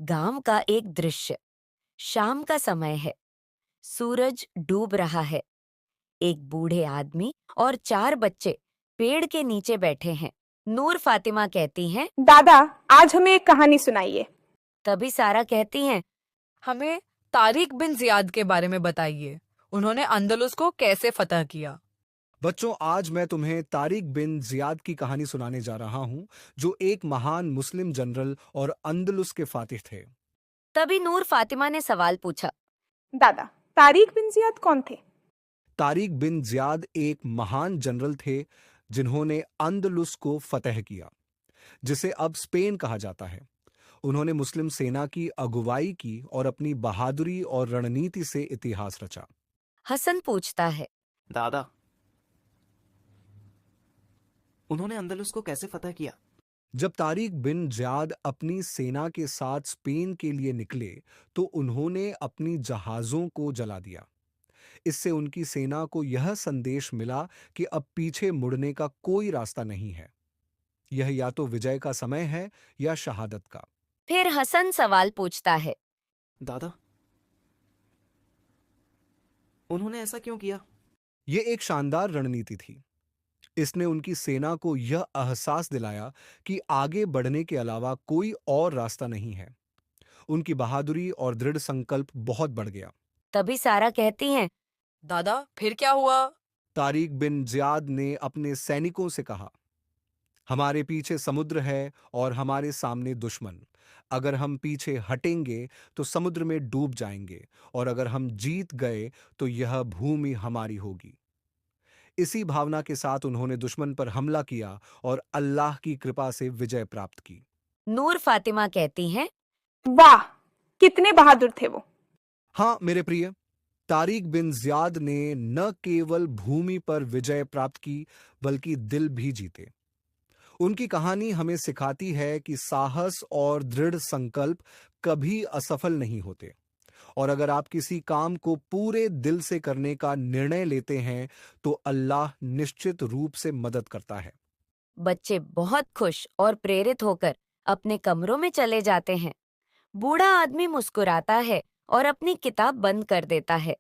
गांव का एक दृश्य। शाम का समय है। सूरज डूब रहा है। एक बूढ़े आदमी और 4 बच्चे पेड़ के नीचे बैठे हैं। नूर फातिमा कहती हैं। दादा, आज हमें एक कहानी सुनाइए। तभी सारा कहती हैं। हमें तारिक बिन जियाद के बारे में बताइए। उन्होंने अंदलुस को कैसे फतह किया? बच्चों, आज मैं तुम्हें तारिक बिन जियाद की कहानी सुनाने जा रहा हूं, जो एक महान मुस्लिम जनरल और अंदलुस के फातिह थे। तभी नूर फातिमा ने सवाल पूछा। दादा, तारिक बिन जियाद कौन थे? तारिक बिन जियाद एक महान जनरल थे जिन्होंने अंदलुस को फतह किया, जिसे अब स्पेन कहा जाता है। उन्होंने मुस्लिम सेना की अगुवाई की और अपनी बहादुरी और रणनीति से इतिहास रचा। हसन पूछता है। दादा, उन्होंने अंदलुस को कैसे फतह किया? जब तारिक बिन जियाद अपनी सेना के साथ स्पेन के लिए निकले तो उन्होंने अपनी जहाजों को जला दिया। इससे उनकी सेना को यह संदेश मिला कि अब पीछे मुड़ने का कोई रास्ता नहीं है। यह या तो विजय का समय है या शहादत का। फिर हसन सवाल पूछता है। दादा, उन्होंने ऐसा क्यों किया? यह एक शानदार रणनीति थी। इसने उनकी सेना को यह एहसास दिलाया कि आगे बढ़ने के अलावा कोई और रास्ता नहीं है। उनकी बहादुरी और दृढ़ संकल्प बहुत बढ़ गया। तभी सारा कहती हैं। दादा, फिर क्या हुआ? तारिक बिन जियाद ने अपने सैनिकों से कहा, हमारे पीछे समुद्र है और हमारे सामने दुश्मन। अगर हम पीछे हटेंगे तो समुद्र में डूब जाएंगे, और अगर हम जीत गए तो यह भूमि हमारी होगी। इसी भावना के साथ उन्होंने दुश्मन पर हमला किया और अल्लाह की कृपा से विजय प्राप्त की। नूर फातिमा कहती हैं। वाह, कितने बहादुर थे वो। हाँ मेरे प्रिय, तारिक बिन जियाद ने न केवल भूमि पर विजय प्राप्त की बल्कि दिल भी जीते। उनकी कहानी हमें सिखाती है कि साहस और दृढ़ संकल्प कभी असफल नहीं होते, और अगर आप किसी काम को पूरे दिल से करने का निर्णय लेते हैं तो अल्लाह निश्चित रूप से मदद करता है। बच्चे बहुत खुश और प्रेरित होकर अपने कमरों में चले जाते हैं। बूढ़ा आदमी मुस्कुराता है और अपनी किताब बंद कर देता है।